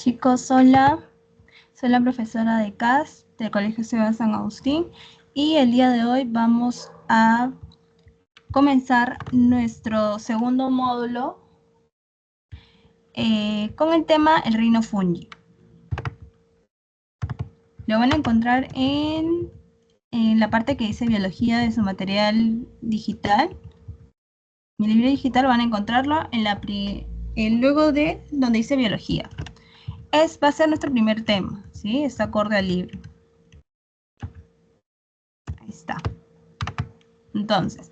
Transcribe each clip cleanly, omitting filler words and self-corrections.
Chicos, hola, soy la profesora de CAS del Colegio Ciudad San Agustín y el día de hoy vamos a comenzar nuestro segundo módulo con el tema el reino fungi. Lo van a encontrar en la parte que dice biología de su material digital. Mi libro digital van a encontrarlo luego de donde dice biología. Va a ser nuestro primer tema, ¿sí? Está acorde al libro. Ahí está. Entonces,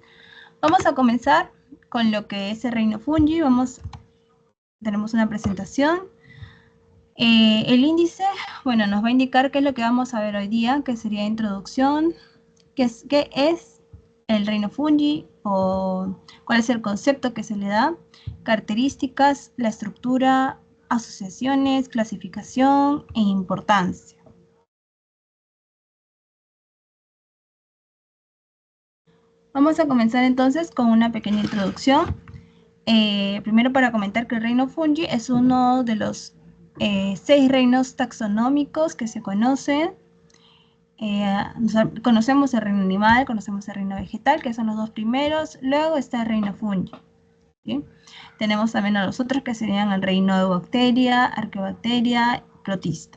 vamos a comenzar con lo que es el reino fungi. Tenemos una presentación. El índice, bueno, nos va a indicar qué es lo que vamos a ver hoy día, que sería introducción, qué es el reino fungi o cuál es el concepto que se le da, características, la estructura, asociaciones, clasificación e importancia. Vamos a comenzar entonces con una pequeña introducción. Primero para comentar que el reino fungi es uno de los 6 reinos taxonómicos que se conocen. Conocemos el reino animal, conocemos el reino vegetal, que son los dos primeros. Luego está el reino fungi, ¿sí? Tenemos también a los otros que serían el reino de bacteria, arqueobacteria, protista.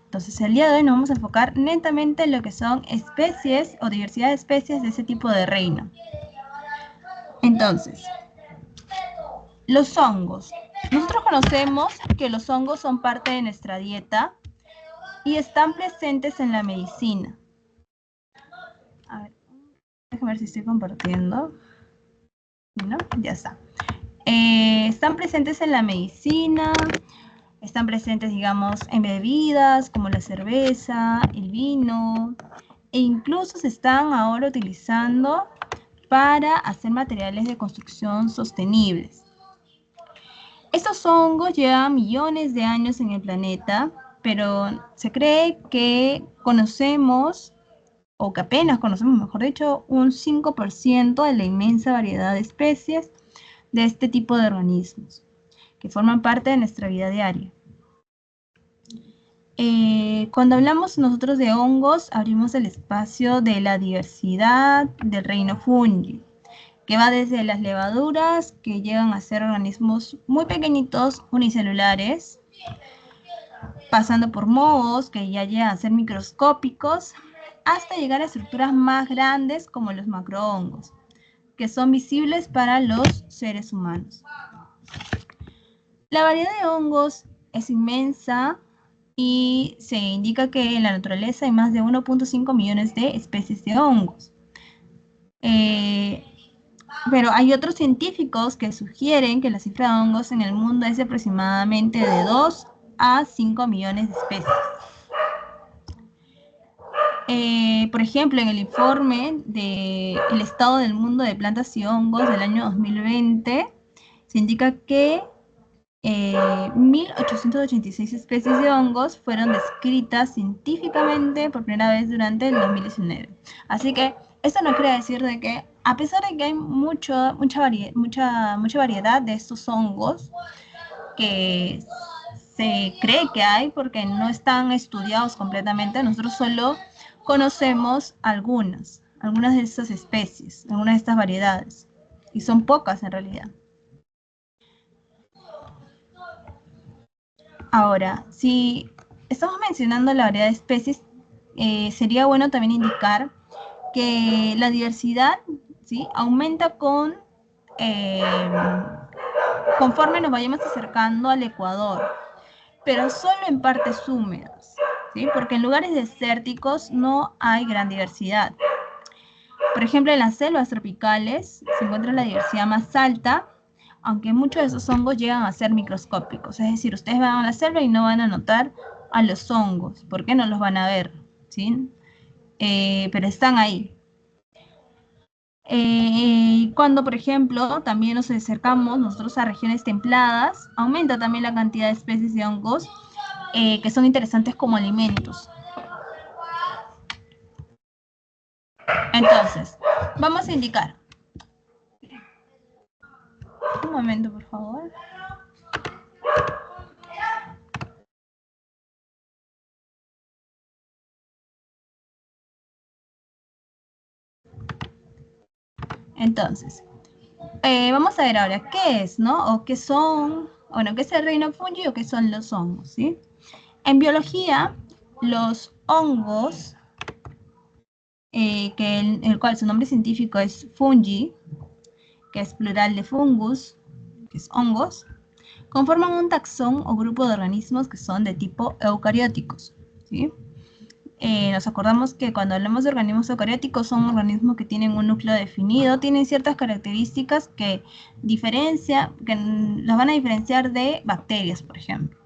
Entonces el día de hoy nos vamos a enfocar netamente en lo que son especies o diversidad de especies de ese tipo de reino. Entonces, los hongos. Nosotros conocemos que los hongos son parte de nuestra dieta y están presentes en la medicina. A ver, déjame ver si estoy compartiendo. ¿No? Ya está. Están presentes en la medicina, están presentes, digamos, en bebidas como la cerveza, el vino, e incluso se están ahora utilizando para hacer materiales de construcción sostenibles. Estos hongos llevan millones de años en el planeta, pero se cree que conocemos, o que apenas conocemos, mejor dicho, un 5% de la inmensa variedad de especies de este tipo de organismos, que forman parte de nuestra vida diaria. Cuando hablamos nosotros de hongos, abrimos el espacio de la diversidad del reino fungi, que va desde las levaduras, que llegan a ser organismos muy pequeñitos, unicelulares, pasando por mohos, que ya llegan a ser microscópicos, hasta llegar a estructuras más grandes como los macrohongos, que son visibles para los seres humanos. La variedad de hongos es inmensa y se indica que en la naturaleza hay más de 1.5 millones de especies de hongos. Pero hay otros científicos que sugieren que la cifra de hongos en el mundo es de aproximadamente de 2 a 5 millones de especies. Por ejemplo, en el informe del estado del mundo de plantas y hongos del año 2020, se indica que 1.886 especies de hongos fueron descritas científicamente por primera vez durante el 2019. Así que esto no quiere decir de que, a pesar de que hay mucha variedad de estos hongos que se cree que hay porque no están estudiados completamente, nosotros solo conocemos algunas de estas especies, algunas de estas variedades, y son pocas en realidad. Ahora, si estamos mencionando la variedad de especies, sería bueno también indicar que la diversidad, ¿sí?, aumenta conforme nos vayamos acercando al Ecuador, pero solo en partes húmedas, ¿sí?, porque en lugares desérticos no hay gran diversidad. Por ejemplo, en las selvas tropicales se encuentra la diversidad más alta, aunque muchos de esos hongos llegan a ser microscópicos. Es decir, ustedes van a la selva y no van a notar a los hongos, porque no los van a ver, ¿sí? Pero están ahí. Cuando, por ejemplo, también nos acercamos nosotros a regiones templadas, aumenta también la cantidad de especies de hongos que son interesantes como alimentos. Entonces, vamos a indicar. Un momento, por favor. Entonces, vamos a ver ahora qué es, ¿no? O qué son, bueno, qué es el reino fungi o qué son los hongos, ¿sí? En biología, los hongos, el cual su nombre científico es fungi, que es plural de fungus, que es hongos, conforman un taxón o grupo de organismos que son de tipo eucarióticos, ¿sí? Nos acordamos que cuando hablamos de organismos eucarióticos son organismos que tienen un núcleo definido, tienen ciertas características que los van a diferenciar de bacterias, por ejemplo.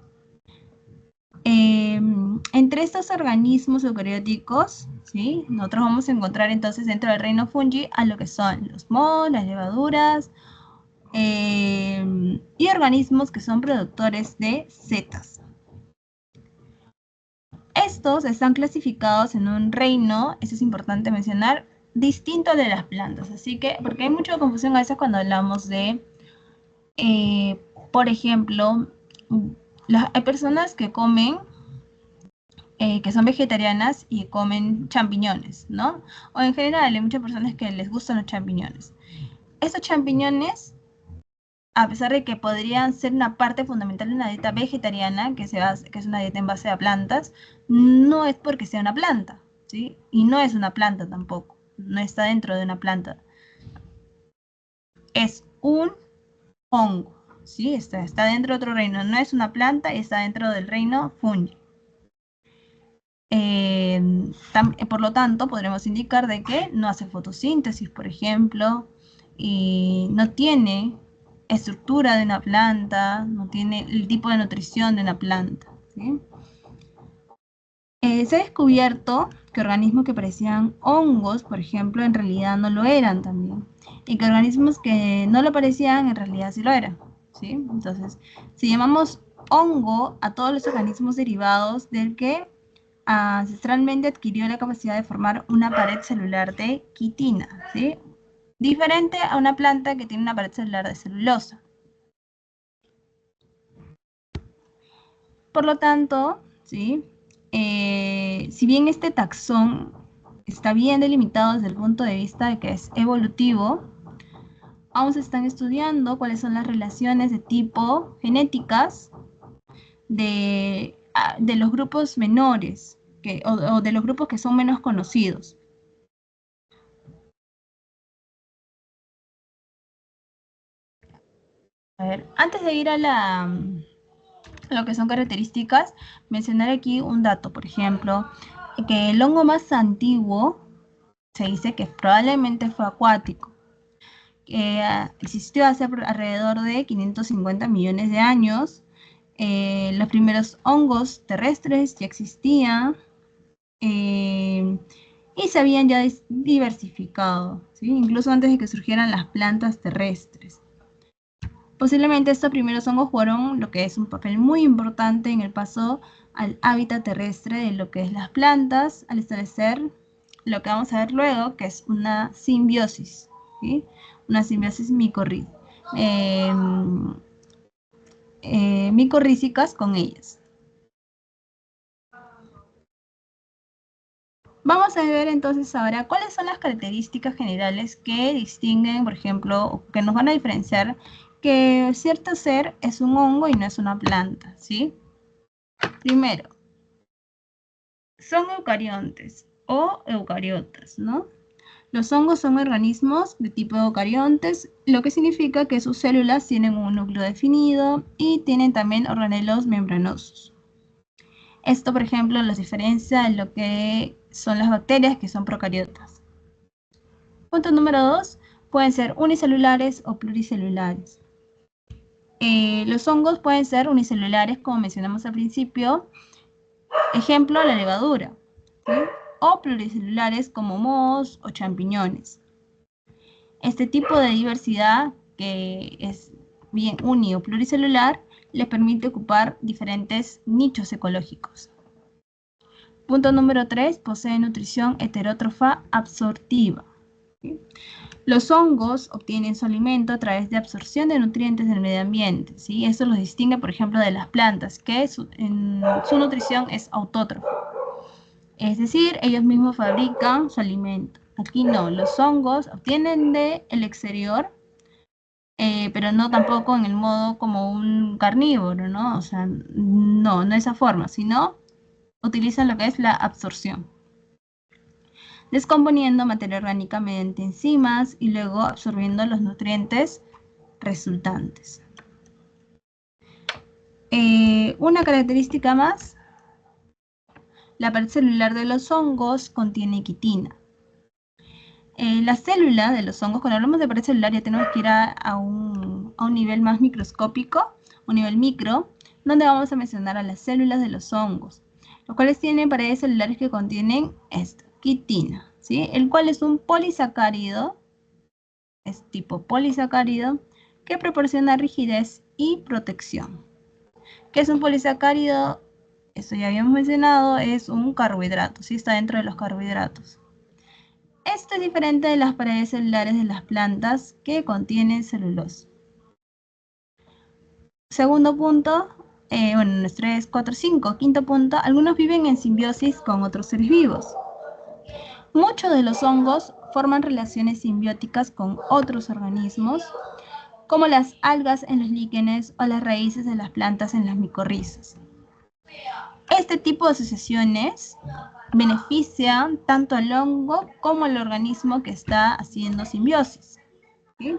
Entre estos organismos eucarióticos, ¿sí? Nosotros vamos a encontrar entonces dentro del reino fungi a lo que son los mohos, las levaduras, y organismos que son productores de setas. Estos están clasificados en un reino, eso es importante mencionar, distinto al de las plantas. Así que, porque hay mucha confusión a veces cuando hablamos de, por ejemplo, hay personas que comen, que son vegetarianas y comen champiñones, ¿no? O en general hay muchas personas que les gustan los champiñones. Estos champiñones, a pesar de que podrían ser una parte fundamental de una dieta vegetariana, que es una dieta en base a plantas, no es porque sea una planta, ¿sí? Y no es una planta tampoco, no está dentro de una planta. Es un hongo, ¿sí? Está dentro de otro reino, no es una planta, está dentro del reino fungi. Por lo tanto, podremos indicar de que no hace fotosíntesis, por ejemplo, y no tiene estructura de una planta, no tiene el tipo de nutrición de una planta, ¿sí? Se ha descubierto que organismos que parecían hongos, por ejemplo, en realidad no lo eran también, y que organismos que no lo parecían, en realidad sí lo eran, ¿sí? Entonces, si llamamos hongo a todos los organismos derivados del que ancestralmente adquirió la capacidad de formar una pared celular de quitina, ¿sí? Diferente a una planta que tiene una pared celular de celulosa. Por lo tanto, ¿sí? Si bien este taxón está bien delimitado desde el punto de vista de que es evolutivo, aún se están estudiando cuáles son las relaciones de tipo genéticas de los grupos menores o de los grupos que son menos conocidos. A ver, antes de ir a lo que son características, mencionar aquí un dato, por ejemplo, que el hongo más antiguo se dice que probablemente fue acuático. Existió hace alrededor de 550 millones de años. Los primeros hongos terrestres ya existían y se habían ya diversificado, ¿sí? Incluso antes de que surgieran las plantas terrestres. Posiblemente estos primeros hongos jugaron lo que es un papel muy importante en el paso al hábitat terrestre de lo que es las plantas, al establecer lo que vamos a ver luego, que es una simbiosis, ¿sí? Una simbiosis micorrízicas con ellas. Vamos a ver entonces ahora cuáles son las características generales que distinguen, por ejemplo, que nos van a diferenciar que cierto ser es un hongo y no es una planta, ¿sí? Primero, son eucariontes o eucariotas, ¿no? Los hongos son organismos de tipo eucariontes, lo que significa que sus células tienen un núcleo definido y tienen también organelos membranosos. Esto, por ejemplo, los diferencia de lo que son las bacterias, que son procariotas. Punto número 2, pueden ser unicelulares o pluricelulares. Los hongos pueden ser unicelulares, como mencionamos al principio, ejemplo, la levadura, ¿sí? O pluricelulares como mohos o champiñones. Este tipo de diversidad, que es bien uni o pluricelular, les permite ocupar diferentes nichos ecológicos. Punto número 3, posee nutrición heterótrofa absortiva. ¿Sí? Los hongos obtienen su alimento a través de absorción de nutrientes del medio ambiente, ¿sí? Esto los distingue, por ejemplo, de las plantas, que su nutrición es autótrofa. Es decir, ellos mismos fabrican su alimento. Aquí no, los hongos obtienen del exterior, pero no tampoco en el modo como un carnívoro, ¿no? O sea, no de esa forma, sino utilizan lo que es la absorción, descomponiendo materia orgánica mediante enzimas y luego absorbiendo los nutrientes resultantes. Una característica más, la pared celular de los hongos contiene quitina. La célula de los hongos, cuando hablamos de pared celular ya tenemos que ir a un nivel más microscópico, un nivel micro, donde vamos a mencionar a las células de los hongos, los cuales tienen paredes celulares que contienen esto, quitina, ¿sí? El cual es un polisacárido, es tipo polisacárido, que proporciona rigidez y protección. ¿Qué es un polisacárido? Eso ya habíamos mencionado, es un carbohidrato, ¿sí? Está dentro de los carbohidratos. Esto es diferente de las paredes celulares de las plantas que contienen celulosa. Segundo punto, bueno, 3, 4, 5. Quinto punto, algunos viven en simbiosis con otros seres vivos. Muchos de los hongos forman relaciones simbióticas con otros organismos, como las algas en los líquenes o las raíces de las plantas en las micorrizas. Este tipo de asociaciones benefician tanto al hongo como al organismo que está haciendo simbiosis. ¿Sí?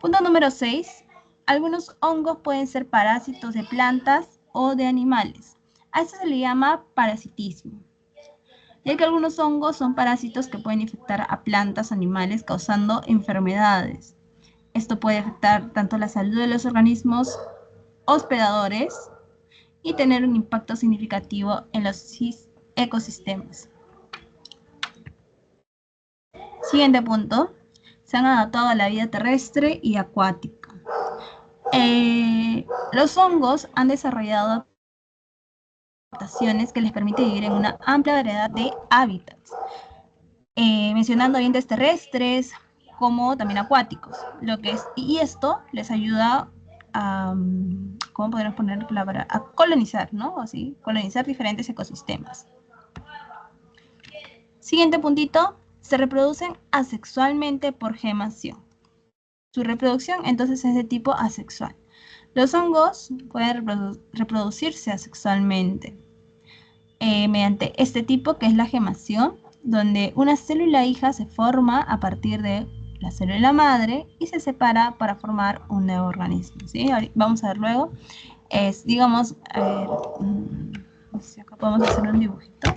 Punto número 6. Algunos hongos pueden ser parásitos de plantas o de animales. A esto se le llama parasitismo, ya que algunos hongos son parásitos que pueden infectar a plantas o animales causando enfermedades. Esto puede afectar tanto la salud de los organismos hospedadores y tener un impacto significativo en los ecosistemas. Siguiente punto. Se han adaptado a la vida terrestre y acuática. Los hongos han desarrollado adaptaciones que les permiten vivir en una amplia variedad de hábitats, mencionando ambientes terrestres como también acuáticos. Y esto les ayuda a, ¿cómo podemos poner la palabra? A colonizar, ¿no? Así, colonizar diferentes ecosistemas. Siguiente puntito, se reproducen asexualmente por gemación. Su reproducción entonces es de tipo asexual. Los hongos pueden reproducirse asexualmente mediante este tipo que es la gemación, donde una célula hija se forma a partir de la célula madre y se separa para formar un nuevo organismo, ¿sí? Vamos a ver luego. Digamos, a ver, no sé si acá podemos hacer un dibujito.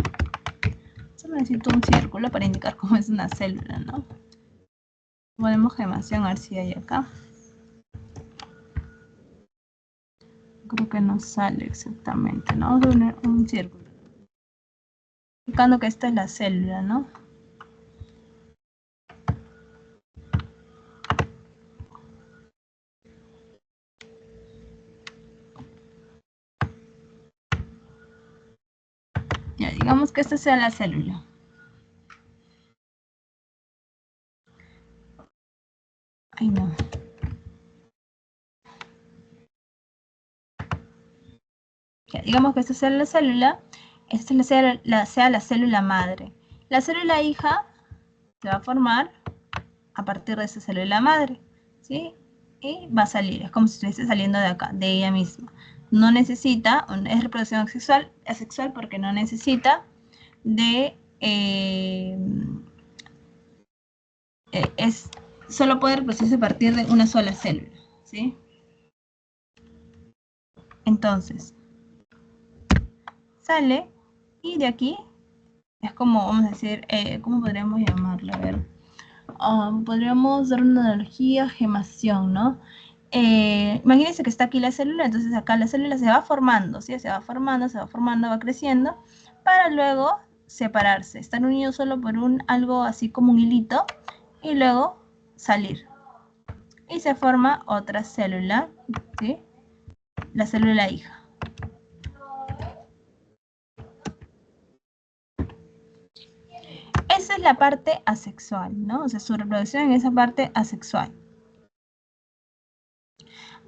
Solo necesito un círculo para indicar cómo es una célula, ¿no? Ponemos gemación, a ver si hay acá. Creo que no sale exactamente, ¿no? Vamos a poner un círculo, indicando que esta es la célula, ¿no? Ya, digamos que esta sea la célula. Ay, no. Ya, digamos que esta sea la célula, esta sea la célula madre. La célula hija se va a formar a partir de esa célula madre, ¿sí? Y va a salir, es como si estuviese saliendo de acá, de ella misma. No necesita, es reproducción asexual porque no necesita de, solo puede reproducirse a partir de una sola célula, ¿sí? Entonces, sale y de aquí es como, vamos a decir, ¿cómo podríamos llamarlo? A ver, podríamos dar una analogía, gemación, ¿no? Imagínense que está aquí la célula, entonces acá la célula se va formando, ¿sí? Se va formando, va creciendo, para luego separarse, estar unido solo por algo así como un hilito, y luego salir. Y se forma otra célula, ¿sí? La célula hija. Esa es la parte asexual, ¿no? O sea, su reproducción en esa parte asexual.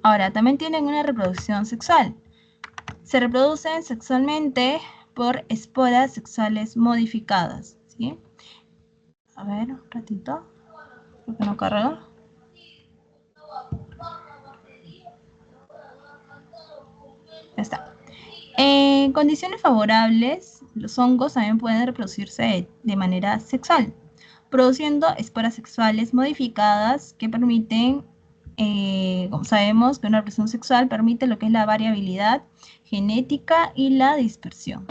Ahora, también tienen una reproducción sexual. Se reproducen sexualmente por esporas sexuales modificadas, ¿sí? A ver, un ratito. Creo que no carga. Ya está. En condiciones favorables, los hongos también pueden reproducirse de manera sexual, produciendo esporas sexuales modificadas que permiten, como sabemos, que una reproducción sexual permite lo que es la variabilidad genética y la dispersión.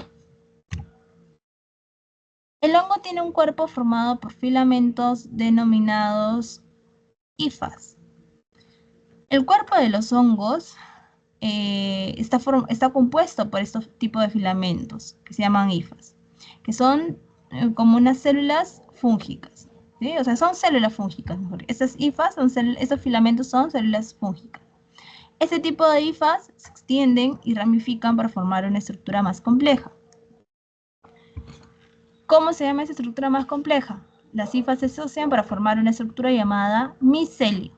El hongo tiene un cuerpo formado por filamentos denominados hifas. El cuerpo de los hongos está compuesto por estos tipos de filamentos que se llaman hifas, que son como unas células fúngicas, ¿sí? O sea, son células fúngicas, mejor. Estas hifas, estos filamentos son células fúngicas. Este tipo de hifas se extienden y ramifican para formar una estructura más compleja. ¿Cómo se llama esa estructura más compleja? Las hifas se asocian para formar una estructura llamada micelio.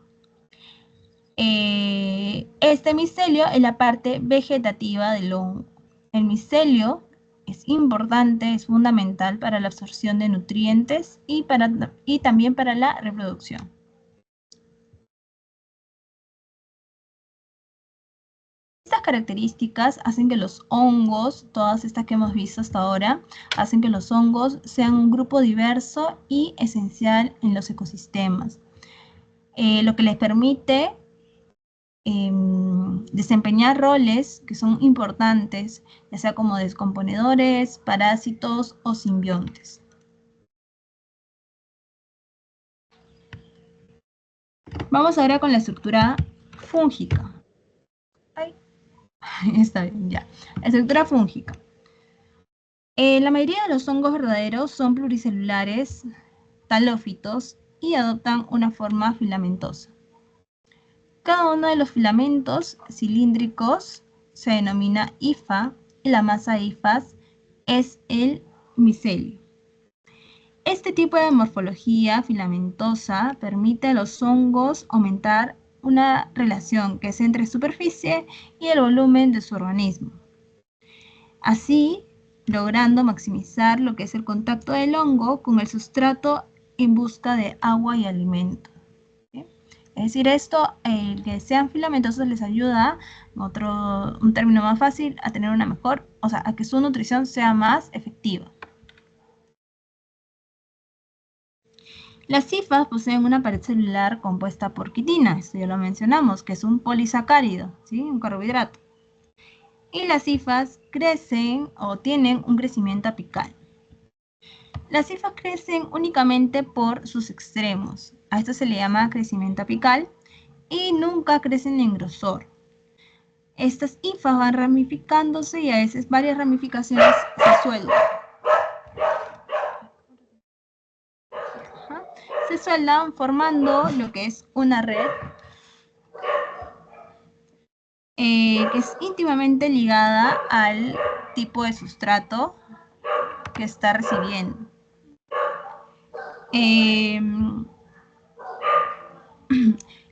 Este micelio es la parte vegetativa del hongo. El micelio es importante, es fundamental para la absorción de nutrientes y también para la reproducción. Estas características hacen que los hongos, todas estas que hemos visto hasta ahora, hacen que los hongos sean un grupo diverso y esencial en los ecosistemas, lo que les permite desempeñar roles que son importantes, ya sea como descomponedores, parásitos o simbiontes. Vamos ahora con la estructura fúngica. Ay, está bien, ya. La estructura fúngica. La mayoría de los hongos verdaderos son pluricelulares, talófitos y adoptan una forma filamentosa. Cada uno de los filamentos cilíndricos se denomina hifa y la masa de hifas es el micelio. Este tipo de morfología filamentosa permite a los hongos aumentar una relación que es entre superficie y el volumen de su organismo. Así, logrando maximizar lo que es el contacto del hongo con el sustrato en busca de agua y alimento. Es decir, esto, el que sean filamentosos les ayuda, un término más fácil, a tener una mejor, o sea, a que su nutrición sea más efectiva. Las hifas poseen una pared celular compuesta por quitina, esto ya lo mencionamos, que es un polisacárido, ¿sí? Un carbohidrato. Y las hifas crecen o tienen un crecimiento apical. Las hifas crecen únicamente por sus extremos. A esto se le llama crecimiento apical y nunca crecen en grosor. Estas hifas van ramificándose y a veces varias ramificaciones se sueldan. Se sueldan formando lo que es una red que es íntimamente ligada al tipo de sustrato que está recibiendo. En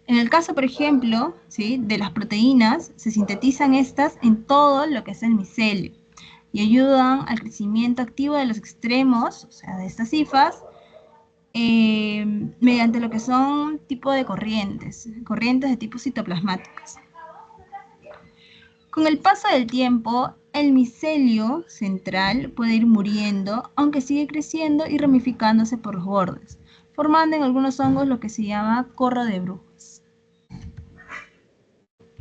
el caso, por ejemplo, ¿sí?, de las proteínas, se sintetizan estas en todo lo que es el micelio y ayudan al crecimiento activo de los extremos, o sea, de estas hifas, mediante lo que son tipo de corrientes de tipo citoplasmáticas. Con el paso del tiempo, el micelio central puede ir muriendo, aunque sigue creciendo y ramificándose por los bordes, formando en algunos hongos lo que se llama corro de brujas.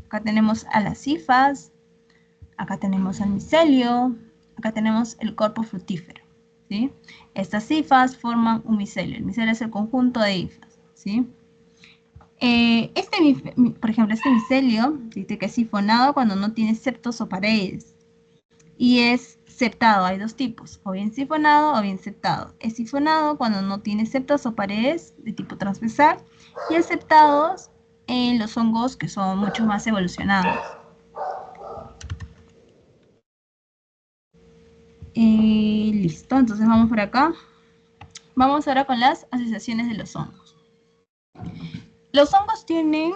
Acá tenemos a las hifas, acá tenemos al micelio, acá tenemos el corpo fructífero, ¿sí? Estas hifas forman un micelio. El micelio es el conjunto de hifas, ¿sí? Por ejemplo, este micelio dice que es sifonado cuando no tiene septos o paredes. Y es septado, hay dos tipos, o bien sifonado o bien septado. Es sifonado cuando no tiene septos o paredes de tipo transversal y es septado en los hongos que son mucho más evolucionados. Listo, entonces vamos por acá. Vamos ahora con las asociaciones de los hongos. Los hongos tienen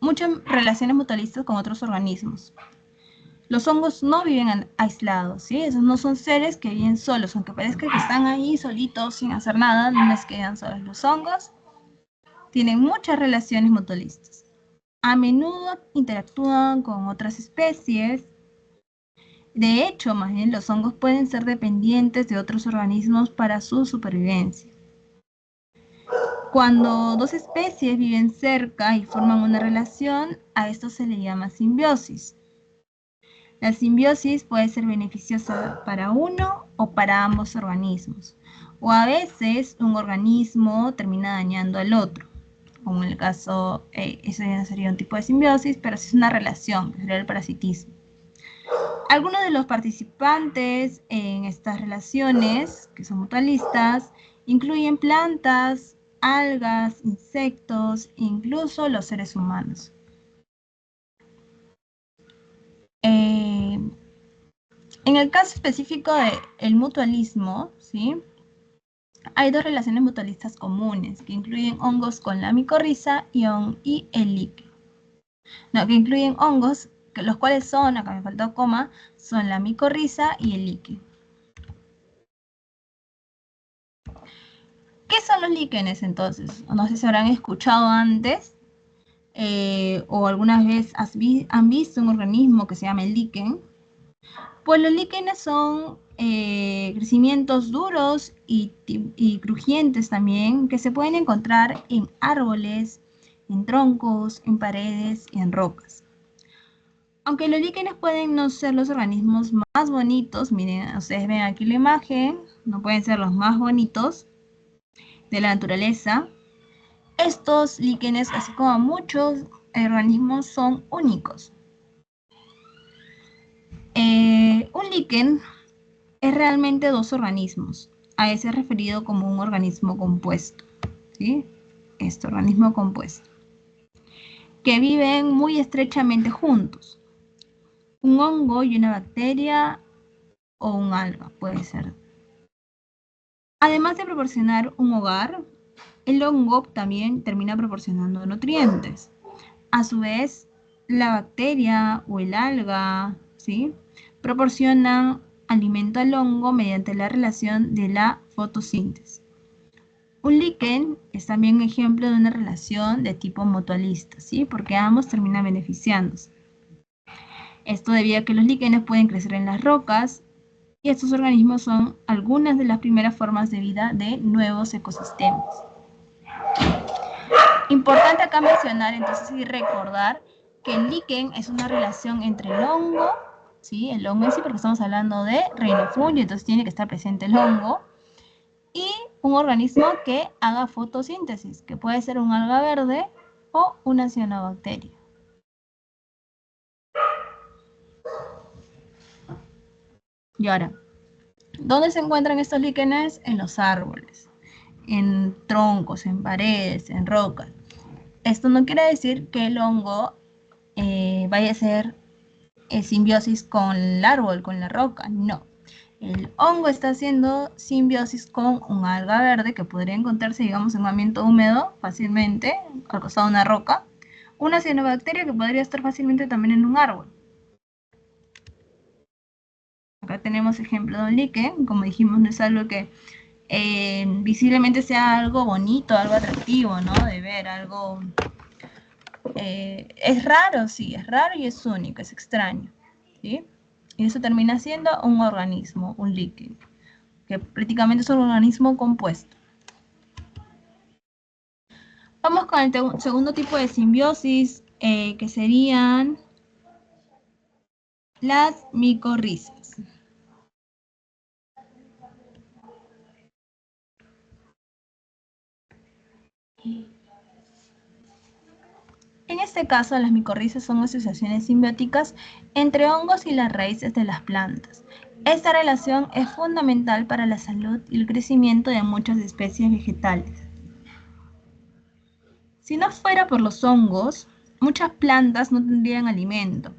muchas relaciones mutualistas con otros organismos. Los hongos no viven aislados, ¿sí? Esos no son seres que viven solos, aunque parezca que están ahí solitos sin hacer nada, no les quedan solos. Los hongos tienen muchas relaciones mutualistas. A menudo interactúan con otras especies. De hecho, más bien, los hongos pueden ser dependientes de otros organismos para su supervivencia. Cuando dos especies viven cerca y forman una relación, a esto se le llama simbiosis. La simbiosis puede ser beneficiosa para uno o para ambos organismos, o a veces un organismo termina dañando al otro, como en el caso, eso ya sería un tipo de simbiosis, pero sí es una relación, que sería el parasitismo. Algunos de los participantes en estas relaciones, que son mutualistas, incluyen plantas, algas, insectos e incluso los seres humanos. En el caso específico del mutualismo, ¿sí? Hay dos relaciones mutualistas comunes que incluyen hongos con la micorriza y el líquen. No, que incluyen hongos, los cuales son, acá me faltó coma, son la micorriza y el líquen. ¿Qué son los líquenes entonces? No sé si habrán escuchado antes o alguna vez han visto un organismo que se llama el líquen. Pues los líquenes son crecimientos duros y crujientes también que se pueden encontrar en árboles, en troncos, en paredes y en rocas. Aunque los líquenes pueden no ser los organismos más bonitos, miren, ustedes ven aquí la imagen, no pueden ser los más bonitos de la naturaleza, estos líquenes, así como muchos organismos, son únicos. Un líquen es realmente dos organismos, a ese referido como un organismo compuesto, ¿sí? Este organismo compuesto, que viven muy estrechamente juntos. Un hongo y una bacteria o un alga, puede ser. Además de proporcionar un hogar, el hongo también termina proporcionando nutrientes. A su vez, la bacteria o el alga, ¿sí?, proporcionan alimento al hongo mediante la relación de la fotosíntesis. Un líquen es también un ejemplo de una relación de tipo mutualista, ¿sí?, porque ambos terminan beneficiándose. Esto debido a que los líquenes pueden crecer en las rocas y estos organismos son algunas de las primeras formas de vida de nuevos ecosistemas. Importante acá mencionar entonces y recordar que el líquen es una relación entre el hongo, ¿sí?, el hongo en sí, porque estamos hablando de reino fungio, entonces tiene que estar presente el hongo, y un organismo que haga fotosíntesis, que puede ser un alga verde o una cianobacteria. Y ahora, ¿dónde se encuentran estos líquenes? En los árboles, en troncos, en paredes, en rocas. Esto no quiere decir que el hongo vaya a hacer simbiosis con el árbol, con la roca, no. El hongo está haciendo simbiosis con un alga verde que podría encontrarse, digamos, en un ambiente húmedo fácilmente, al costado de una roca. Una cianobacteria que podría estar fácilmente también en un árbol. Acá tenemos ejemplo de un líquen, como dijimos, no es algo que visiblemente sea algo bonito, algo atractivo, ¿no? De ver, algo... es raro, sí, es raro y es único, es extraño, ¿sí? Y eso termina siendo un organismo, un líquen, que prácticamente es un organismo compuesto. Vamos con el segundo tipo de simbiosis, que serían las micorrizas. En este caso, las micorrizas son asociaciones simbióticas entre hongos y las raíces de las plantas. Esta relación es fundamental para la salud y el crecimiento de muchas especies vegetales. Si no fuera por los hongos, muchas plantas no tendrían alimento.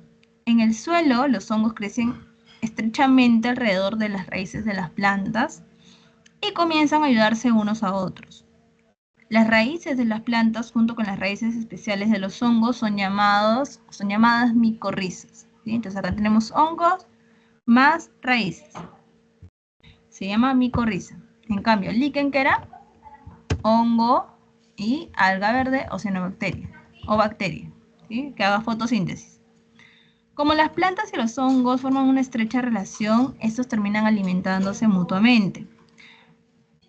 En el suelo, los hongos crecen estrechamente alrededor de las raíces de las plantas y comienzan a ayudarse unos a otros. Las raíces de las plantas, junto con las raíces especiales de los hongos, son llamadas micorrizas. ¿sí? Entonces acá tenemos hongos más raíces. Se llama micorriza. En cambio, líquen, ¿qué era? Hongo y alga verde o cianobacteria o bacteria, ¿sí? Que haga fotosíntesis. Como las plantas y los hongos forman una estrecha relación, estos terminan alimentándose mutuamente.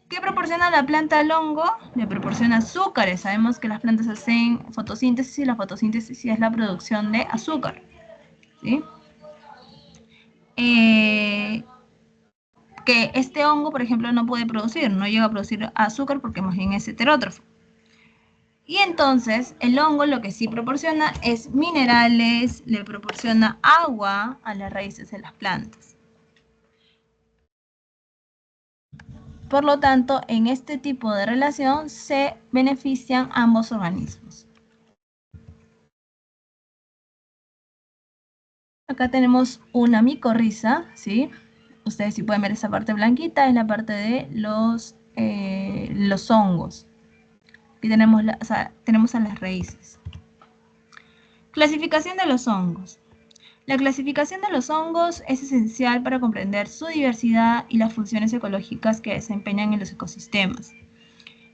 ¿Qué proporciona la planta al hongo? Le proporciona azúcares. Sabemos que las plantas hacen fotosíntesis y la fotosíntesis es la producción de azúcar, ¿sí? Que este hongo, por ejemplo, no puede producir, no llega a producir azúcar porque más bien es heterótrofo. Y entonces el hongo lo que sí proporciona es minerales, le proporciona agua a las raíces de las plantas. Por lo tanto, en este tipo de relación se benefician ambos organismos. Acá tenemos una micorriza, ¿sí? Ustedes sí pueden ver esa parte blanquita, es la parte de los hongos. Aquí tenemos, tenemos a las raíces. Clasificación de los hongos. La clasificación de los hongos es esencial para comprender su diversidad y las funciones ecológicas que desempeñan en los ecosistemas.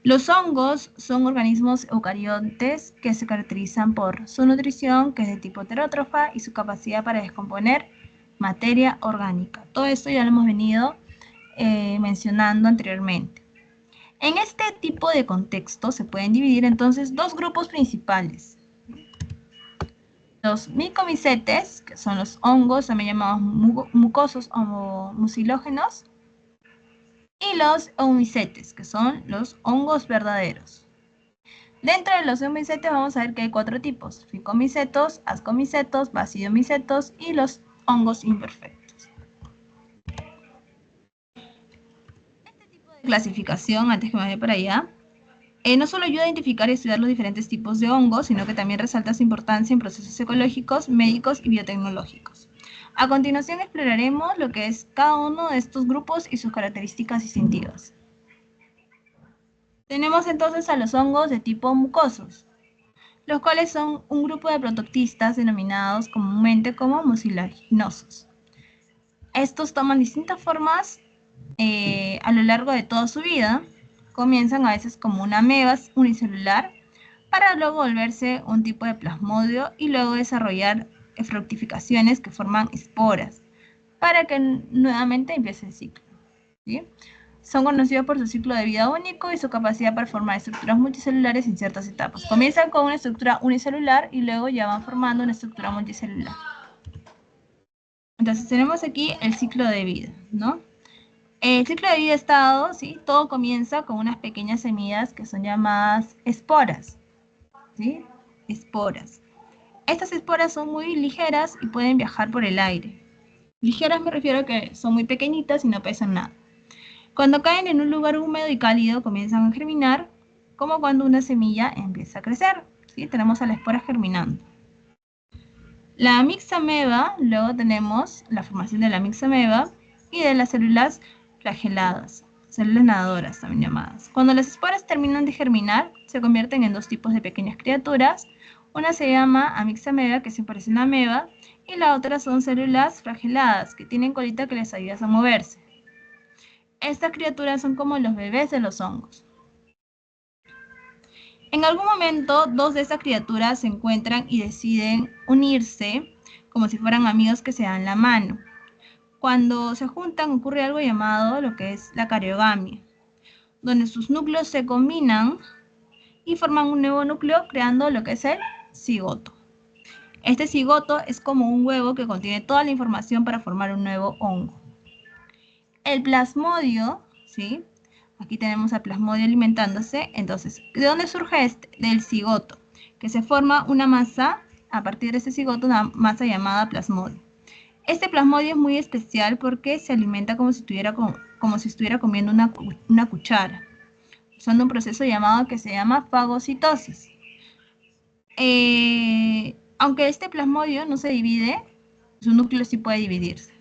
Los hongos son organismos eucariontes que se caracterizan por su nutrición, que es de tipo heterótrofa, y su capacidad para descomponer materia orgánica. Todo esto ya lo hemos venido mencionando anteriormente. En este tipo de contexto se pueden dividir entonces dos grupos principales. Los micomicetes, que son los hongos, también llamados mucosos o mucilógenos, y los eumicetes, que son los hongos verdaderos. Dentro de los eumicetes vamos a ver que hay cuatro tipos: ficomicetos, ascomicetos, basidomicetos y los hongos imperfectos. Este tipo de clasificación, antes que me vaya para allá, no solo ayuda a identificar y estudiar los diferentes tipos de hongos, sino que también resalta su importancia en procesos ecológicos, médicos y biotecnológicos. A continuación exploraremos lo que es cada uno de estos grupos y sus características distintivas. Tenemos entonces a los hongos de tipo mucosos, los cuales son un grupo de prototistas denominados comúnmente como mucilaginosos. Estos toman distintas formas a lo largo de toda su vida. Comienzan a veces como una ameba unicelular, para luego volverse un tipo de plasmodio y luego desarrollar fructificaciones que forman esporas, para que nuevamente empiece el ciclo, ¿sí? Son conocidos por su ciclo de vida único y su capacidad para formar estructuras multicelulares en ciertas etapas. Comienzan con una estructura unicelular y luego ya van formando una estructura multicelular. Entonces tenemos aquí el ciclo de vida, ¿no? El ciclo de vida estado, ¿sí? Todo comienza con unas pequeñas semillas que son llamadas esporas, ¿sí? Esporas. Estas esporas son muy ligeras y pueden viajar por el aire. Ligeras me refiero a que son muy pequeñitas y no pesan nada. Cuando caen en un lugar húmedo y cálido comienzan a germinar, como cuando una semilla empieza a crecer, ¿sí? Tenemos a la espora germinando. La mixameba, luego tenemos la formación de la mixameba y de las células flageladas, células nadadoras también llamadas. Cuando las esporas terminan de germinar, se convierten en dos tipos de pequeñas criaturas. Una se llama amixameba, que se parece a una ameba, y la otra son células flageladas, que tienen colita que les ayuda a moverse. Estas criaturas son como los bebés de los hongos. En algún momento, dos de estas criaturas se encuentran y deciden unirse como si fueran amigos que se dan la mano. Cuando se juntan ocurre algo llamado lo que es la cariogamia, donde sus núcleos se combinan y forman un nuevo núcleo creando lo que es el cigoto. Este cigoto es como un huevo que contiene toda la información para formar un nuevo hongo. El plasmodio, ¿sí? Aquí tenemos al plasmodio alimentándose. Entonces, ¿de dónde surge este? Del cigoto, que se forma una masa, a partir de este cigoto, una masa llamada plasmodio. Este plasmodio es muy especial porque se alimenta como si estuviera comiendo una cuchara, usando un proceso llamado que se llama fagocitosis. Aunque este plasmodio no se divide, su núcleo sí puede dividirse.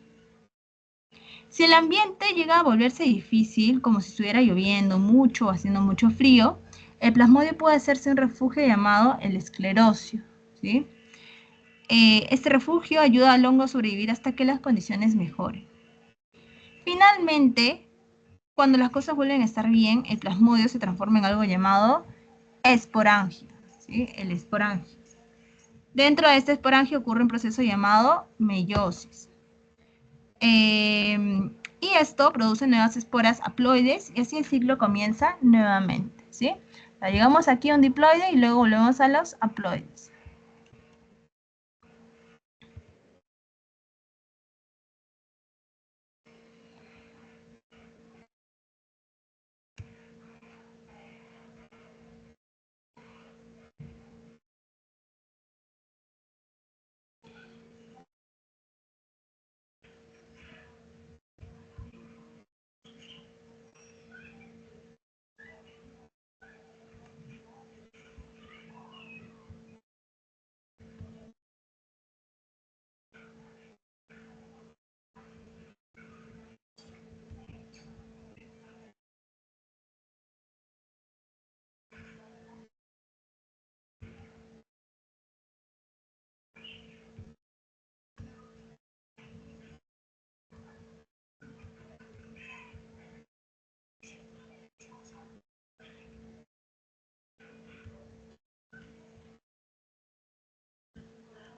Si el ambiente llega a volverse difícil, como si estuviera lloviendo mucho o haciendo mucho frío, el plasmodio puede hacerse un refugio llamado el esclerocio, ¿sí? Este refugio ayuda al hongo a sobrevivir hasta que las condiciones mejoren. Finalmente, cuando las cosas vuelven a estar bien, el plasmodio se transforma en algo llamado esporangio, ¿sí? El esporangio. Dentro de este esporangio ocurre un proceso llamado meiosis. Y esto produce nuevas esporas haploides y así el ciclo comienza nuevamente, ¿sí? Llegamos aquí a un diploide y luego volvemos a los haploides.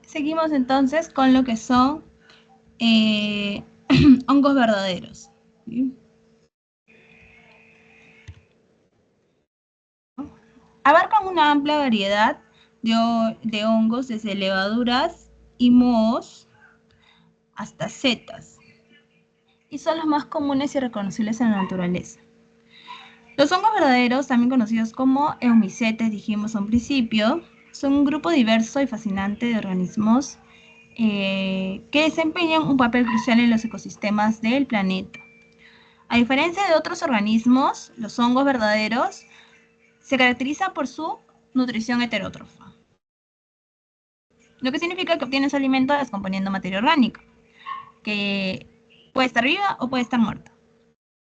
Seguimos entonces con lo que son hongos verdaderos, ¿sí? Abarcan una amplia variedad de hongos, desde levaduras y mohos hasta setas, y son los más comunes y reconocibles en la naturaleza. Los hongos verdaderos, también conocidos como eumicetes, dijimos a un principio, son un grupo diverso y fascinante de organismos que desempeñan un papel crucial en los ecosistemas del planeta. A diferencia de otros organismos, los hongos verdaderos se caracterizan por su nutrición heterótrofa, lo que significa que obtienen su alimento descomponiendo materia orgánica, que puede estar viva o puede estar muerta.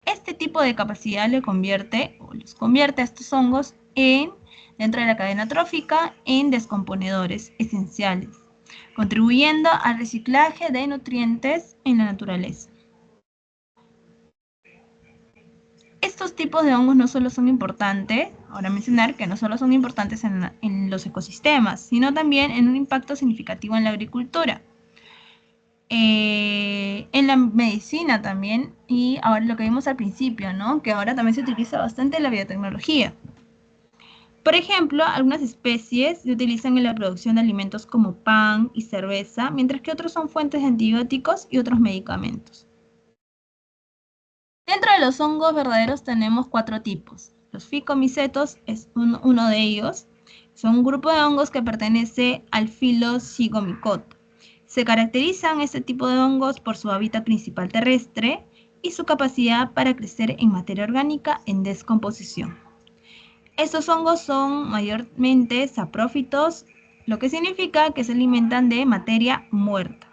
Este tipo de capacidad los convierte a estos hongos dentro de la cadena trófica en descomponedores esenciales, contribuyendo al reciclaje de nutrientes en la naturaleza. Estos tipos de hongos no solo son importantes, ahora mencionar que no solo son importantes en los ecosistemas, sino también en un impacto significativo en la agricultura, en la medicina también, y ahora lo que vimos al principio, ¿no? Que ahora también se utiliza bastante en la biotecnología. Por ejemplo, algunas especies se utilizan en la producción de alimentos como pan y cerveza, mientras que otros son fuentes de antibióticos y otros medicamentos. Dentro de los hongos verdaderos tenemos 4 tipos. Los ficomicetos es uno de ellos. Son un grupo de hongos que pertenece al filo Zygomicota. Se caracterizan este tipo de hongos por su hábitat principal terrestre y su capacidad para crecer en materia orgánica en descomposición. Estos hongos son mayormente saprófitos, lo que significa que se alimentan de materia muerta.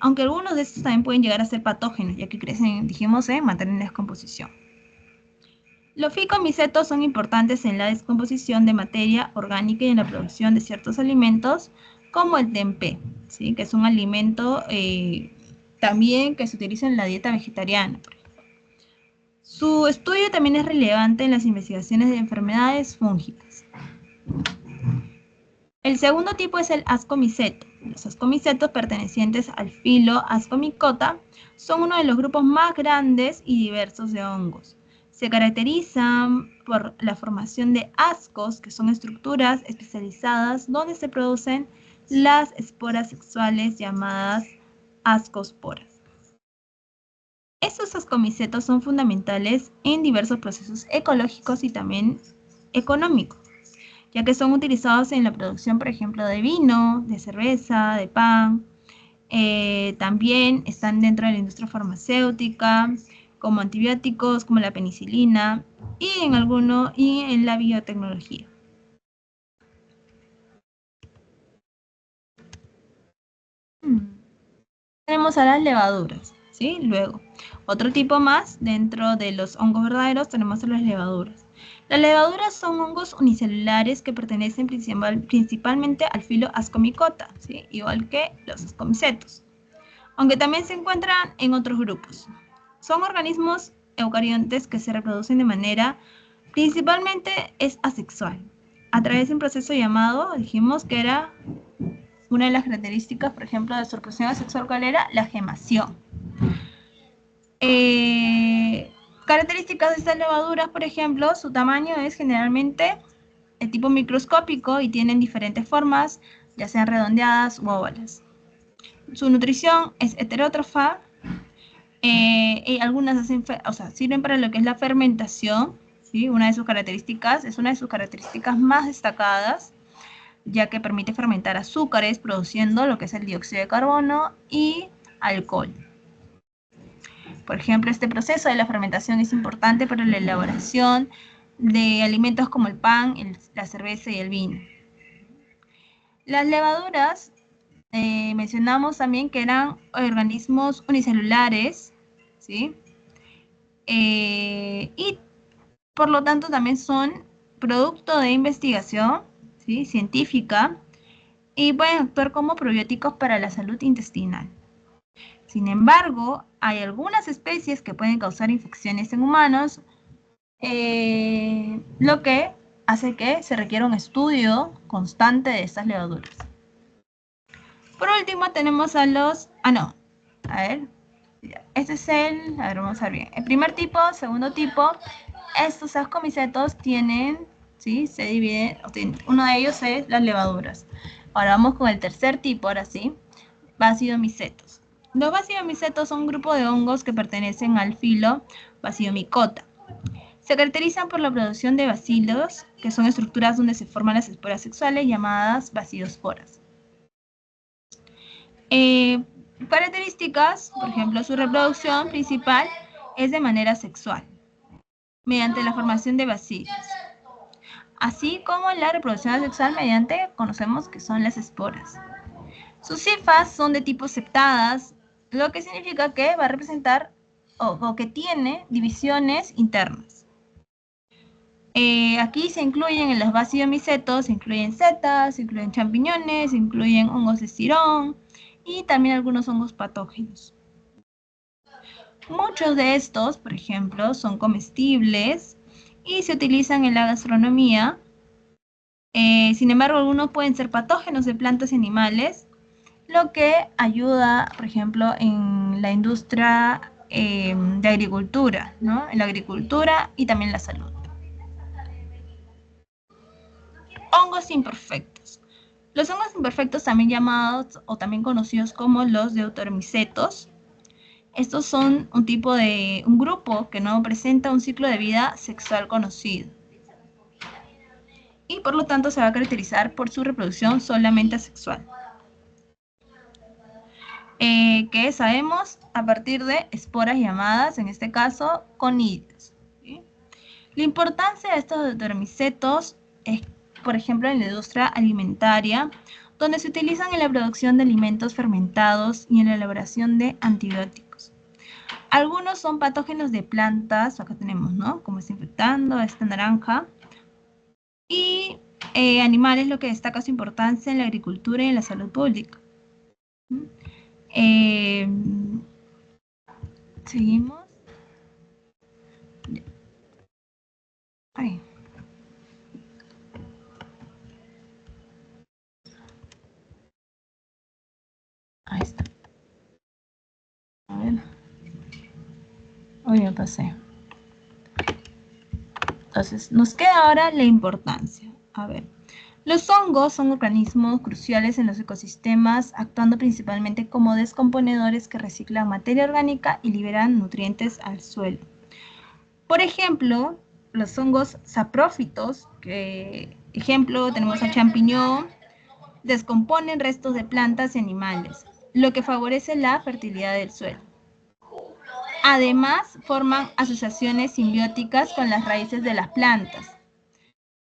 Aunque algunos de estos también pueden llegar a ser patógenos, ya que crecen, dijimos, en materia en descomposición. Los ficomicetos son importantes en la descomposición de materia orgánica y en la producción de ciertos alimentos, como el tempeh, ¿sí? Que es un alimento también que se utiliza en la dieta vegetariana. Su estudio también es relevante en las investigaciones de enfermedades fúngicas. El segundo tipo es el ascomiceto. Los ascomicetos pertenecientes al filo Ascomycota son uno de los grupos más grandes y diversos de hongos. Se caracterizan por la formación de ascos, que son estructuras especializadas donde se producen las esporas sexuales llamadas ascosporas. Estos ascomicetos son fundamentales en diversos procesos ecológicos y también económicos, ya que son utilizados en la producción, por ejemplo, de vino, de cerveza, de pan. También están dentro de la industria farmacéutica, como antibióticos, como la penicilina, y en la biotecnología. Tenemos a las levaduras, ¿sí? Luego, otro tipo más, dentro de los hongos verdaderos tenemos a las levaduras. Las levaduras son hongos unicelulares que pertenecen principalmente al filo Ascomycota, ¿sí? Igual que los ascomicetos, aunque también se encuentran en otros grupos. Son organismos eucariontes que se reproducen de manera principalmente es asexual, a través de un proceso llamado, dijimos que era una de las características, por ejemplo, de su reproducción asexual, ¿cuál era? La gemación. Características de estas levaduras, por ejemplo, su tamaño es generalmente de tipo microscópico y tienen diferentes formas, ya sean redondeadas u óvalas. Su nutrición es heterótrofa, y algunas sirven para lo que es la fermentación, ¿sí? Una de sus características, es una de sus características más destacadas, ya que permite fermentar azúcares produciendo lo que es el dióxido de carbono y alcohol. Por ejemplo, este proceso de la fermentación es importante para la elaboración de alimentos como el pan, la cerveza y el vino. Las levaduras, mencionamos también que eran organismos unicelulares, ¿sí? Y por lo tanto también son producto de investigación, ¿sí? Científica, y pueden actuar como probióticos para la salud intestinal. Sin embargo, hay algunas especies que pueden causar infecciones en humanos, lo que hace que se requiera un estudio constante de estas levaduras. Por último tenemos a los... este es vamos a ver bien. El primer tipo, segundo tipo, estos ascomicetos tienen, ¿sí? Se dividen, uno de ellos es las levaduras. Ahora vamos con el tercer tipo, ahora sí, bacidomicetos. Los bacidomicetos son un grupo de hongos que pertenecen al filo Basidiomycota. Se caracterizan por la producción de bacilos, que son estructuras donde se forman las esporas sexuales llamadas bacidosporas. Características, por ejemplo, su reproducción principal es de manera sexual, mediante la formación de bacilos, así como la reproducción asexual mediante, conocemos que son las esporas. Sus hifas son de tipo septadas, lo que significa que va a representar o que tiene divisiones internas. Aquí se incluyen en los bacidomicetos, se incluyen setas, se incluyen champiñones, se incluyen hongos de estirón y también algunos hongos patógenos. Muchos de estos, por ejemplo, son comestibles y se utilizan en la gastronomía. Sin embargo, algunos pueden ser patógenos de plantas y animales, lo que ayuda, por ejemplo, en la industria de agricultura, ¿no? En la agricultura y también la salud. Hongos imperfectos. Los hongos imperfectos, también llamados o también conocidos como los deuteromicetos, estos son un grupo que no presenta un ciclo de vida sexual conocido. Y por lo tanto se va a caracterizar por su reproducción solamente asexual. Que sabemos a partir de esporas llamadas, en este caso, conidios. ¿Sí? La importancia de estos deuteromicetos es, por ejemplo, en la industria alimentaria, donde se utilizan en la producción de alimentos fermentados y en la elaboración de antibióticos. Algunos son patógenos de plantas, acá tenemos, ¿no? Como está infectando, esta naranja. Y animales, lo que destaca su importancia en la agricultura y en la salud pública. Seguimos. Ahí. Ahí está. A ver. Hoy me pasé. Entonces, nos queda ahora la importancia. A ver. Los hongos son organismos cruciales en los ecosistemas, actuando principalmente como descomponedores que reciclan materia orgánica y liberan nutrientes al suelo. Por ejemplo, los hongos saprófitos, ejemplo, tenemos al champiñón, descomponen restos de plantas y animales, lo que favorece la fertilidad del suelo. Además, forman asociaciones simbióticas con las raíces de las plantas,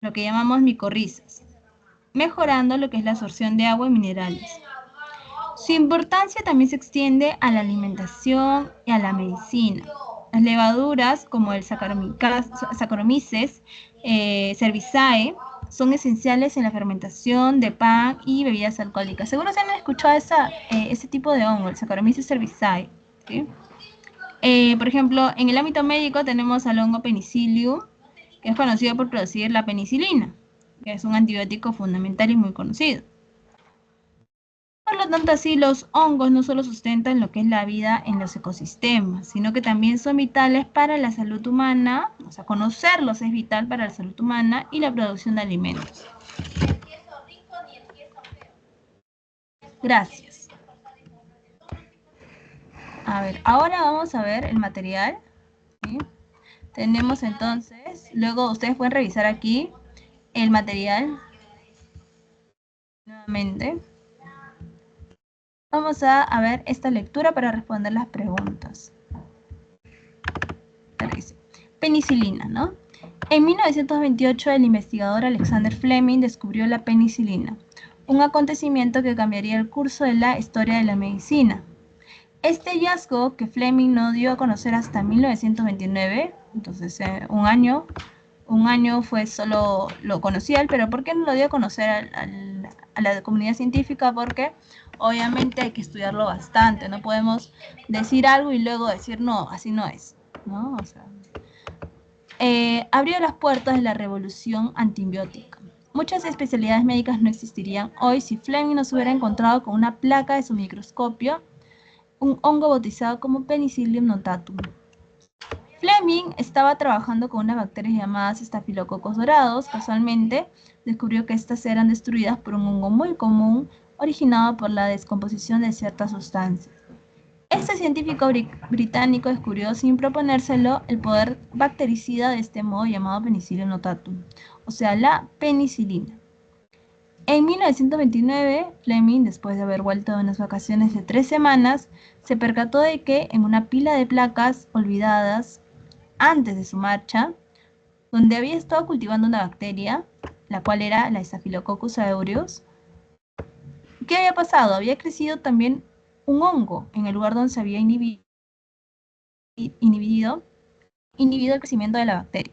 lo que llamamos micorrizas, mejorando lo que es la absorción de agua y minerales. Su importancia también se extiende a la alimentación y a la medicina. Las levaduras, como el Saccharomyces cerevisiae, son esenciales en la fermentación de pan y bebidas alcohólicas. Seguro se han escuchado ese tipo de hongo, el Saccharomyces cerevisiae, ¿sí? Por ejemplo, en el ámbito médico tenemos al hongo Penicillium, que es conocido por producir la penicilina, que es un antibiótico fundamental y muy conocido. Por lo tanto, así los hongos no solo sustentan lo que es la vida en los ecosistemas, sino que también son vitales para la salud humana, o sea, conocerlos es vital para la salud humana y la producción de alimentos. Gracias. A ver, ahora vamos a ver el material, ¿sí? Tenemos entonces, luego ustedes pueden revisar aquí el material nuevamente. Vamos a ver esta lectura para responder las preguntas. Penicilina, ¿no? En 1928 el investigador Alexander Fleming descubrió la penicilina, un acontecimiento que cambiaría el curso de la historia de la medicina. Este hallazgo que Fleming no dio a conocer hasta 1929, entonces un año fue solo lo conocía él, pero ¿por qué no lo dio a conocer a la comunidad científica? Porque obviamente hay que estudiarlo bastante, no podemos decir algo y luego decir no, así no es, ¿no? O sea, abrió las puertas de la revolución antibiótica. Muchas especialidades médicas no existirían hoy si Fleming no se hubiera encontrado con una placa de su microscopio, un hongo bautizado como Penicillium notatum. Fleming estaba trabajando con unas bacterias llamadas estafilococos dorados. Casualmente, descubrió que estas eran destruidas por un hongo muy común originado por la descomposición de ciertas sustancias. Este científico británico descubrió, sin proponérselo, el poder bactericida de este modo llamado Penicillium notatum, o sea, la penicilina. En 1929, Fleming, después de haber vuelto de unas vacaciones de 3 semanas, se percató de que en una pila de placas olvidadas antes de su marcha, donde había estado cultivando una bacteria, la cual era la Staphylococcus aureus, ¿qué había pasado? Había crecido también un hongo en el lugar donde se había inhibido el crecimiento de la bacteria.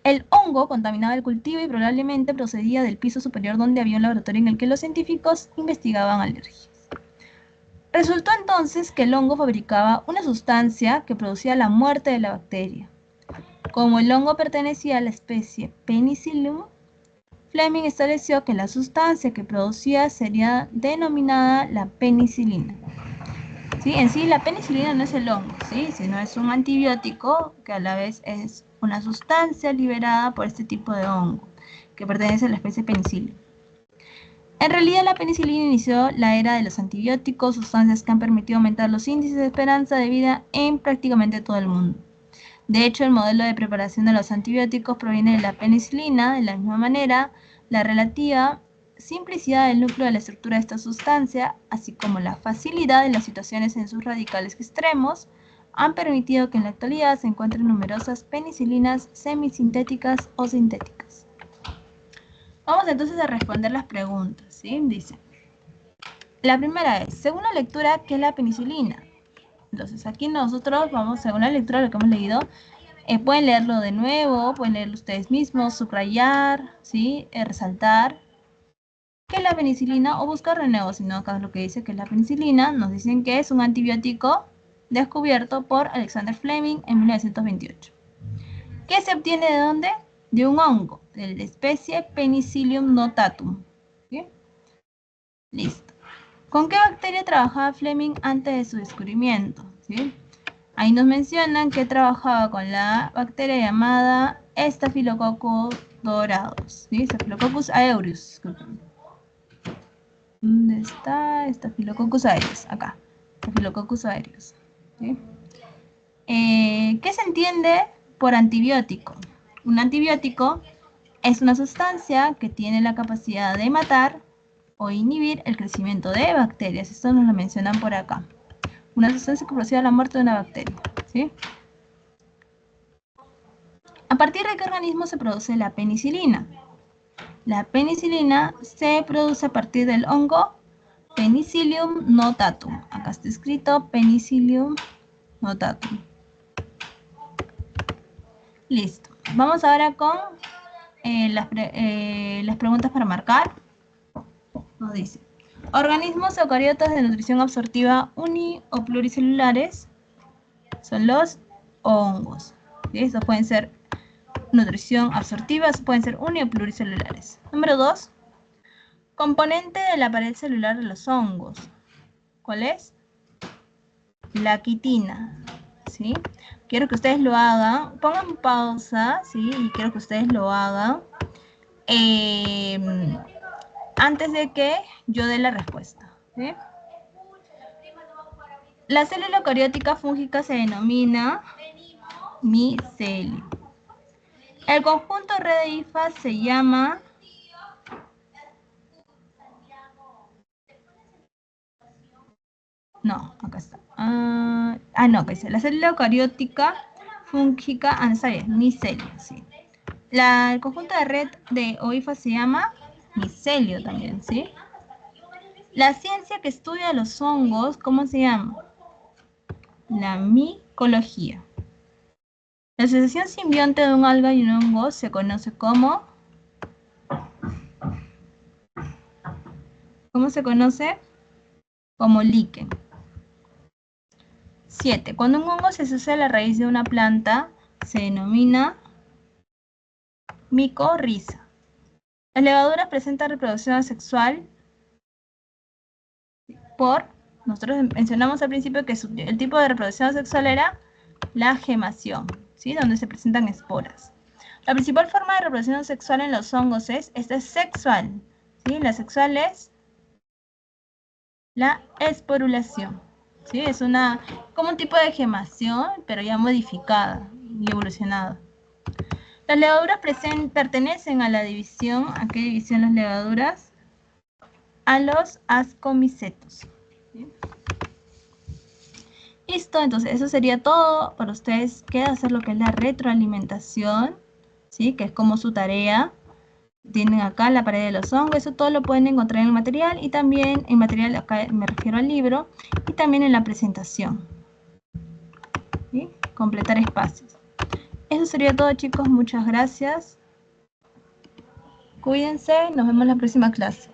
El hongo contaminaba el cultivo y probablemente procedía del piso superior donde había un laboratorio en el que los científicos investigaban alergias. Resultó entonces que el hongo fabricaba una sustancia que producía la muerte de la bacteria. Como el hongo pertenecía a la especie Penicillium, Fleming estableció que la sustancia que producía sería denominada la penicilina. ¿Sí? En sí, la penicilina no es el hongo, ¿sí? Sino es un antibiótico que a la vez es una sustancia liberada por este tipo de hongo, que pertenece a la especie Penicillium. En realidad, la penicilina inició la era de los antibióticos, sustancias que han permitido aumentar los índices de esperanza de vida en prácticamente todo el mundo. De hecho, el modelo de preparación de los antibióticos proviene de la penicilina. De la misma manera, la relativa simplicidad del núcleo de la estructura de esta sustancia, así como la facilidad de las situaciones en sus radicales extremos, han permitido que en la actualidad se encuentren numerosas penicilinas semisintéticas o sintéticas. Vamos entonces a responder las preguntas, ¿sí? Dice, la primera es, según la lectura, ¿qué es la penicilina? Entonces aquí nosotros vamos, según la lectura de lo que hemos leído, pueden leerlo de nuevo, pueden leerlo ustedes mismos, subrayar, ¿sí? Resaltar qué es la penicilina o buscar de nuevo, sino acá es lo que dice que es la penicilina. Nos dicen que es un antibiótico descubierto por Alexander Fleming en 1928. ¿Qué se obtiene de dónde? De un hongo, de la especie Penicillium notatum. ¿Sí? Listo. ¿Con qué bacteria trabajaba Fleming antes de su descubrimiento? ¿Sí? Ahí nos mencionan que trabajaba con la bacteria llamada Staphylococcus dorados, ¿sí? Staphylococcus aureus. ¿Dónde está? Staphylococcus aureus. Acá. Staphylococcus aureus. ¿Sí? ¿Qué se entiende por antibiótico? Un antibiótico es una sustancia que tiene la capacidad de matar o inhibir el crecimiento de bacterias. Esto nos lo mencionan por acá. Una sustancia que procede a la muerte de una bacteria, ¿sí? ¿A partir de qué organismo se produce la penicilina? La penicilina se produce a partir del hongo Penicillium notatum. Acá está escrito Penicillium notatum. Listo. Vamos ahora con las preguntas para marcar. Nos dice, organismos eucariotas de nutrición absortiva uni o pluricelulares son los hongos. ¿Sí? Estos pueden ser nutrición absortiva, pueden ser uni o pluricelulares. Número 2. Componente de la pared celular de los hongos. ¿Cuál es? La quitina. ¿Sí? Quiero que ustedes lo hagan. Pongan pausa, ¿sí? Y quiero que ustedes lo hagan antes de que yo dé la respuesta. ¿Sí? La célula eucariótica fúngica se denomina micelio. El conjunto red de hifas se llama no, acá está. No, acá dice. La célula eucariótica fúngica, está bien, micelio, sí. El conjunto de red de hifas se llama micelio también, ¿sí? La ciencia que estudia los hongos, ¿cómo se llama? La micología. La asociación simbionte de un alga y un hongo se conoce como... ¿Cómo se conoce? Como líquen. 7. Cuando un hongo se asocia a la raíz de una planta, se denomina micorriza. Las levaduras presentan reproducción asexual nosotros mencionamos al principio que el tipo de reproducción asexual era la gemación, ¿sí? Donde se presentan esporas. La principal forma de reproducción sexual en los hongos esta es sexual, ¿sí? La sexual es la esporulación, ¿sí? Es como un tipo de gemación, pero ya modificada y evolucionada. Las levaduras pertenecen a la división, ¿a qué división las levaduras? A los ascomicetos. ¿Sí? Listo, entonces eso sería todo. Para ustedes queda hacer lo que es la retroalimentación, ¿sí? Que es como su tarea. Tienen acá la pared de los hongos, eso todo lo pueden encontrar en el material y también en material, acá me refiero al libro, y también en la presentación. ¿Sí? Completar espacios. Eso sería todo, chicos, muchas gracias. Cuídense, nos vemos en la próxima clase.